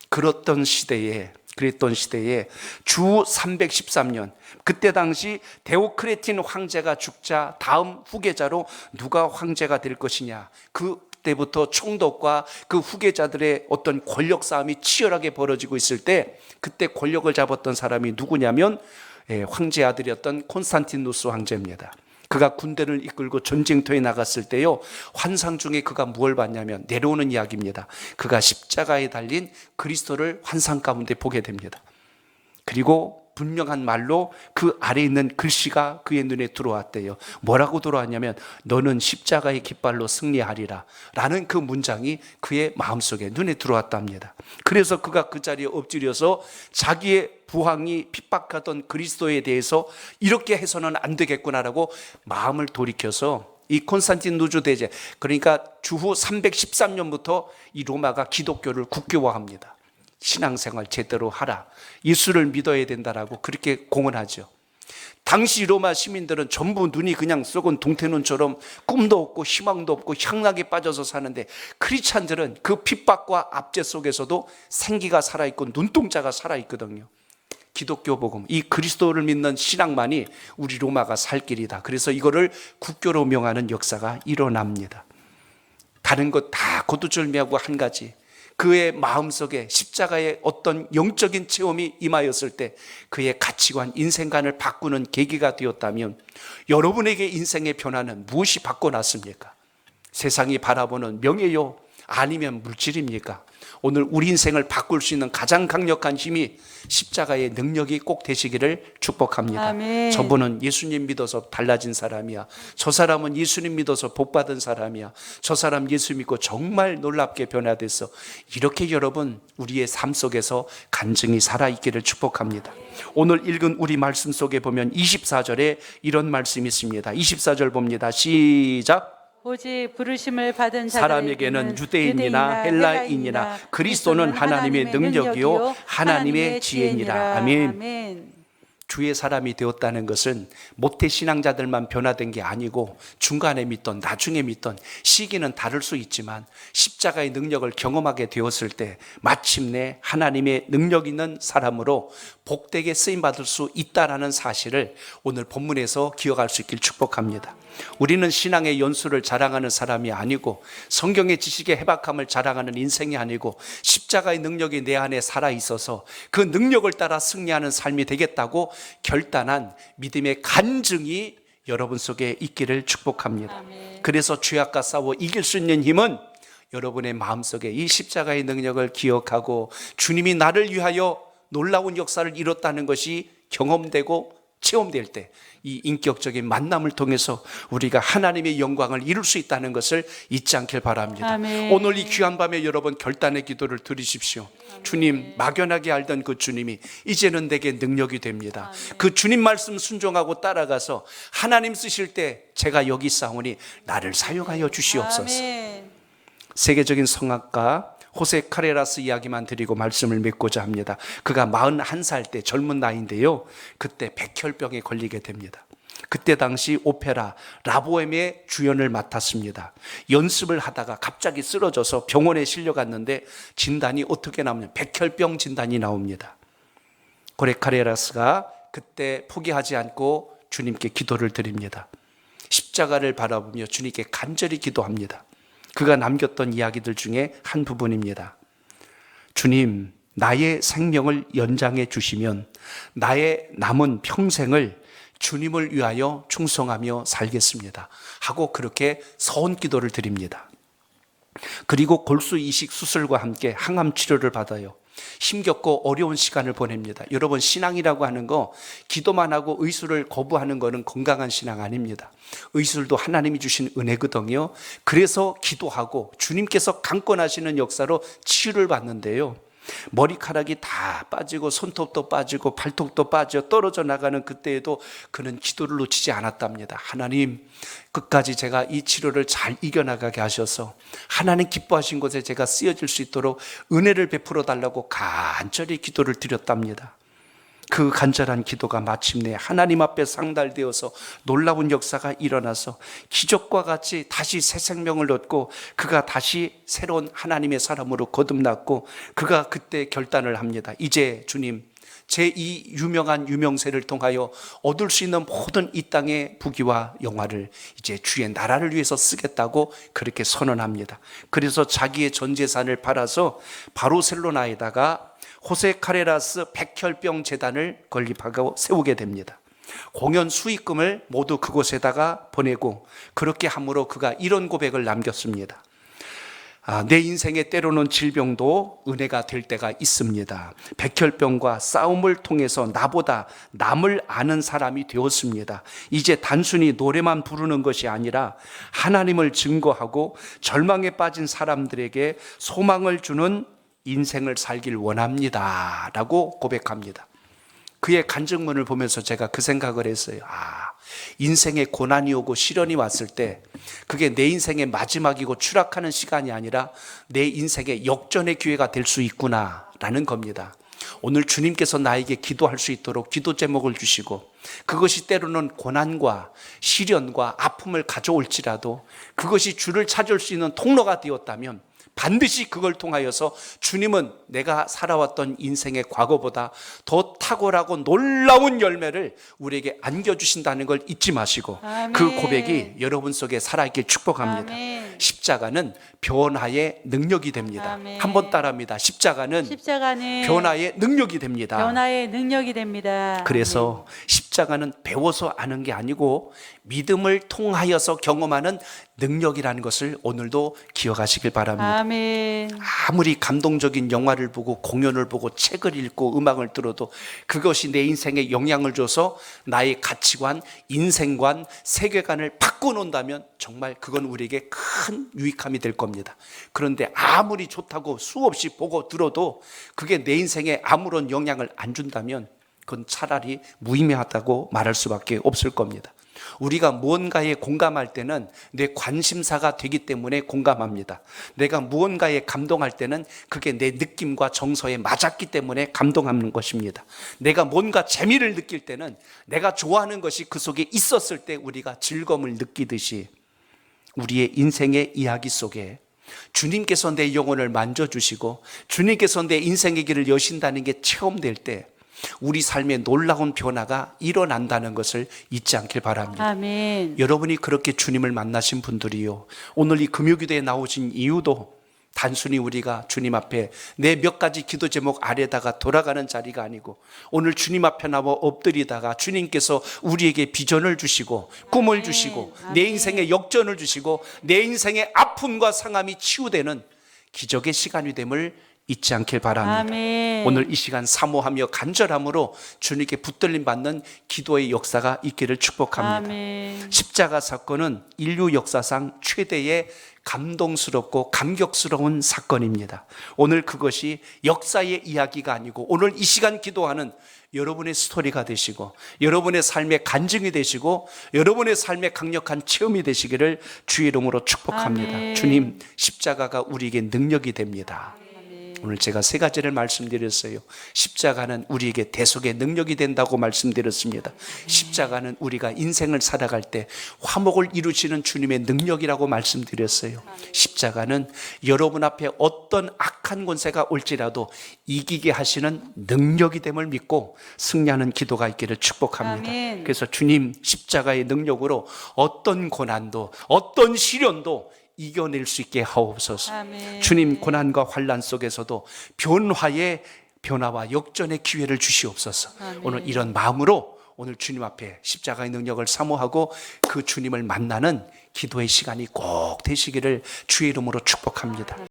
[SPEAKER 1] 그렇던 시대에 그랬던 시대에 주 313년, 그때 당시 데오크레틴 황제가 죽자 다음 후계자로 누가 황제가 될 것이냐, 그때부터 총독과 그 후계자들의 어떤 권력 싸움이 치열하게 벌어지고 있을 때, 그때 권력을 잡았던 사람이 누구냐면 황제 아들이었던 콘스탄티누스 황제입니다. 그가 군대를 이끌고 전쟁터에 나갔을 때요, 환상 중에 그가 무엇을 봤냐면, 내려오는 이야기입니다. 그가 십자가에 달린 그리스도를 환상 가운데 보게 됩니다. 그리고 분명한 말로 그 아래에 있는 글씨가 그의 눈에 들어왔대요. 뭐라고 들어왔냐면, 너는 십자가의 깃발로 승리하리라 라는 그 문장이 그의 마음속에 눈에 들어왔답니다. 그래서 그가 그 자리에 엎드려서 자기의 부왕이 핍박하던 그리스도에 대해서 이렇게 해서는 안 되겠구나라고 마음을 돌이켜서 이 콘스탄티누스 대제, 그러니까 주후 313년부터 이 로마가 기독교를 국교화합니다. 신앙생활 제대로 하라, 예수를 믿어야 된다라고 그렇게 공언하죠. 당시 로마 시민들은 전부 눈이 그냥 썩은 동태눈처럼 꿈도 없고 희망도 없고 향락에 빠져서 사는데, 크리스찬들은 그 핍박과 압제 속에서도 생기가 살아있고 눈동자가 살아있거든요. 기독교 복음, 이 그리스도를 믿는 신앙만이 우리 로마가 살 길이다. 그래서 이거를 국교로 명하는 역사가 일어납니다. 다른 것 다 거두절미하고 한 가지, 그의 마음속에 십자가의 어떤 영적인 체험이 임하였을 때 그의 가치관, 인생관을 바꾸는 계기가 되었다면, 여러분에게 인생의 변화는 무엇이 바꿔놨습니까? 세상이 바라보는 명예요? 아니면 물질입니까? 오늘 우리 인생을 바꿀 수 있는 가장 강력한 힘이 십자가의 능력이 꼭 되시기를 축복합니다.
[SPEAKER 2] 아멘.
[SPEAKER 1] 저분은 예수님 믿어서 달라진 사람이야. 저 사람은 예수님 믿어서 복받은 사람이야. 저 사람 예수 믿고 정말 놀랍게 변화됐어. 이렇게 여러분 우리의 삶 속에서 간증이 살아있기를 축복합니다. 오늘 읽은 우리 말씀 속에 보면 24절에 이런 말씀이 있습니다. 24절 봅니다. 시작.
[SPEAKER 2] 오직 부르심을 받은
[SPEAKER 1] 사람에게는 유대인이나 헬라인이나 그리스도는 하나님의 능력이요 하나님의 지혜니라. 아멘. 주의 사람이 되었다는 것은 모태신앙자들만 변화된 게 아니고, 중간에 믿던 나중에 믿던 시기는 다를 수 있지만 십자가의 능력을 경험하게 되었을 때 마침내 하나님의 능력 있는 사람으로 복되게 쓰임받을 수 있다는 사실을 오늘 본문에서 기억할 수 있길 축복합니다. 우리는 신앙의 연수를 자랑하는 사람이 아니고, 성경의 지식의 해박함을 자랑하는 인생이 아니고, 십자가의 능력이 내 안에 살아있어서 그 능력을 따라 승리하는 삶이 되겠다고 결단한 믿음의 간증이 여러분 속에 있기를 축복합니다.
[SPEAKER 2] 아멘.
[SPEAKER 1] 그래서 죄악과 싸워 이길 수 있는 힘은 여러분의 마음속에 이 십자가의 능력을 기억하고 주님이 나를 위하여 놀라운 역사를 이뤘다는 것이 경험되고 체험될 때, 이 인격적인 만남을 통해서 우리가 하나님의 영광을 이룰 수 있다는 것을 잊지 않길 바랍니다.
[SPEAKER 2] 아멘.
[SPEAKER 1] 오늘 이 귀한 밤에 여러분 결단의 기도를 드리십시오. 아멘. 주님, 막연하게 알던 그 주님이 이제는 내게 능력이 됩니다. 아멘. 그 주님 말씀 순종하고 따라가서 하나님 쓰실 때 제가 여기 있사오니 나를 사용하여 주시옵소서.
[SPEAKER 2] 아멘.
[SPEAKER 1] 세계적인 성악가 호세 카레라스 이야기만 드리고 말씀을 맺고자 합니다. 그가 41살 때 젊은 나이인데요, 그때 백혈병에 걸리게 됩니다. 그때 당시 오페라 라보엠의 주연을 맡았습니다. 연습을 하다가 갑자기 쓰러져서 병원에 실려갔는데 진단이 어떻게 나오냐면 백혈병 진단이 나옵니다. 호세 카레라스가 그때 포기하지 않고 주님께 기도를 드립니다. 십자가를 바라보며 주님께 간절히 기도합니다. 그가 남겼던 이야기들 중에 한 부분입니다. 주님, 나의 생명을 연장해 주시면 나의 남은 평생을 주님을 위하여 충성하며 살겠습니다 하고 그렇게 서원 기도를 드립니다. 그리고 골수 이식 수술과 함께 항암 치료를 받아요. 힘겹고 어려운 시간을 보냅니다. 여러분, 신앙이라고 하는 거 기도만 하고 의술을 거부하는 거는 건강한 신앙 아닙니다. 의술도 하나님이 주신 은혜거든요. 그래서 기도하고 주님께서 강권하시는 역사로 치유를 받는데요, 머리카락이 다 빠지고 손톱도 빠지고 발톱도 빠져 떨어져 나가는 그때에도 그는 기도를 놓치지 않았답니다. 하나님, 끝까지 제가 이 치료를 잘 이겨나가게 하셔서 하나님 기뻐하신 곳에 제가 쓰여질 수 있도록 은혜를 베풀어 달라고 간절히 기도를 드렸답니다. 그 간절한 기도가 마침내 하나님 앞에 상달되어서 놀라운 역사가 일어나서 기적과 같이 다시 새 생명을 얻고 그가 다시 새로운 하나님의 사람으로 거듭났고 그가 그때 결단을 합니다. 이제 주님, 제 이 유명한 유명세를 통하여 얻을 수 있는 모든 이 땅의 부귀와 영화를 이제 주의 나라를 위해서 쓰겠다고 그렇게 선언합니다. 그래서 자기의 전 재산을 팔아서 바르셀로나에다가 호세 카레라스 백혈병 재단을 건립하고 세우게 됩니다. 공연 수익금을 모두 그곳에다가 보내고 그렇게 함으로 그가 이런 고백을 남겼습니다. 내 인생의 때로는 질병도 은혜가 될 때가 있습니다. 백혈병과 싸움을 통해서 나보다 남을 아는 사람이 되었습니다. 이제 단순히 노래만 부르는 것이 아니라 하나님을 증거하고 절망에 빠진 사람들에게 소망을 주는 인생을 살길 원합니다 라고 고백합니다. 그의 간증문을 보면서 제가 그 생각을 했어요. 인생에 고난이 오고 시련이 왔을 때 그게 내 인생의 마지막이고 추락하는 시간이 아니라 내 인생의 역전의 기회가 될 수 있구나 라는 겁니다. 오늘 주님께서 나에게 기도할 수 있도록 기도 제목을 주시고 그것이 때로는 고난과 시련과 아픔을 가져올지라도 그것이 주를 찾을 수 있는 통로가 되었다면 반드시 그걸 통하여서 주님은 내가 살아왔던 인생의 과거보다 더 탁월하고 놀라운 열매를 우리에게 안겨주신다는 걸 잊지 마시고
[SPEAKER 2] 아멘.
[SPEAKER 1] 그 고백이 여러분 속에 살아있길 축복합니다.
[SPEAKER 2] 아멘.
[SPEAKER 1] 십자가는 변화의 능력이 됩니다.
[SPEAKER 2] 아멘.
[SPEAKER 1] 한번 따라합니다. 십자가는 변화의 능력이 됩니다.
[SPEAKER 2] 변화의 능력이 됩니다.
[SPEAKER 1] 그래서 십자가는 배워서 아는 게 아니고 믿음을 통하여서 경험하는 능력이라는 것을 오늘도 기억하시길 바랍니다.
[SPEAKER 2] 아멘.
[SPEAKER 1] 아무리 감동적인 영화를 보고 공연을 보고 책을 읽고 음악을 들어도 그것이 내 인생에 영향을 줘서 나의 가치관, 인생관, 세계관을 바꿔놓는다면 정말 그건 우리에게 큰 유익함이 될 겁니다. 그런데 아무리 좋다고 수없이 보고 들어도 그게 내 인생에 아무런 영향을 안 준다면 그건 차라리 무의미하다고 말할 수밖에 없을 겁니다. 우리가 무언가에 공감할 때는 내 관심사가 되기 때문에 공감합니다. 내가 무언가에 감동할 때는 그게 내 느낌과 정서에 맞았기 때문에 감동하는 것입니다. 내가 뭔가 재미를 느낄 때는 내가 좋아하는 것이 그 속에 있었을 때 우리가 즐거움을 느끼듯이 우리의 인생의 이야기 속에 주님께서 내 영혼을 만져주시고 주님께서 내 인생의 길을 여신다는 게 체험될 때 우리 삶에 놀라운 변화가 일어난다는 것을 잊지 않길 바랍니다.
[SPEAKER 2] 아멘.
[SPEAKER 1] 여러분이 그렇게 주님을 만나신 분들이요, 오늘 이 금요기도에 나오신 이유도 단순히 우리가 주님 앞에 내 몇 가지 기도 제목 아래다가 돌아가는 자리가 아니고 오늘 주님 앞에 나와 엎드리다가 주님께서 우리에게 비전을 주시고 꿈을 주시고 내 인생의 역전을 주시고 내 인생의 아픔과 상함이 치유되는 기적의 시간이 됨을 잊지 않길 바랍니다.
[SPEAKER 2] 아멘.
[SPEAKER 1] 오늘 이 시간 사모하며 간절함으로 주님께 붙들림 받는 기도의 역사가 있기를 축복합니다.
[SPEAKER 2] 아멘.
[SPEAKER 1] 십자가 사건은 인류 역사상 최대의 감동스럽고 감격스러운 사건입니다. 오늘 그것이 역사의 이야기가 아니고 오늘 이 시간 기도하는 여러분의 스토리가 되시고 여러분의 삶의 간증이 되시고 여러분의 삶의 강력한 체험이 되시기를 주의 이름으로 축복합니다.
[SPEAKER 2] 아멘.
[SPEAKER 1] 주님, 십자가가 우리에게 능력이 됩니다. 오늘 제가 세 가지를 말씀드렸어요. 십자가는 우리에게 대속의 능력이 된다고 말씀드렸습니다. 십자가는 우리가 인생을 살아갈 때 화목을 이루시는 주님의 능력이라고 말씀드렸어요. 십자가는 여러분 앞에 어떤 악한 권세가 올지라도 이기게 하시는 능력이 됨을 믿고 승리하는 기도가 있기를 축복합니다.
[SPEAKER 2] 아멘.
[SPEAKER 1] 그래서 주님, 십자가의 능력으로 어떤 고난도 어떤 시련도 이겨낼 수 있게 하옵소서.
[SPEAKER 2] 아멘.
[SPEAKER 1] 주님, 고난과 환난 속에서도 변화와 역전의 기회를 주시옵소서.
[SPEAKER 2] 아멘.
[SPEAKER 1] 오늘 이런 마음으로 오늘 주님 앞에 십자가의 능력을 사모하고 그 주님을 만나는 기도의 시간이 꼭 되시기를 주의 이름으로 축복합니다.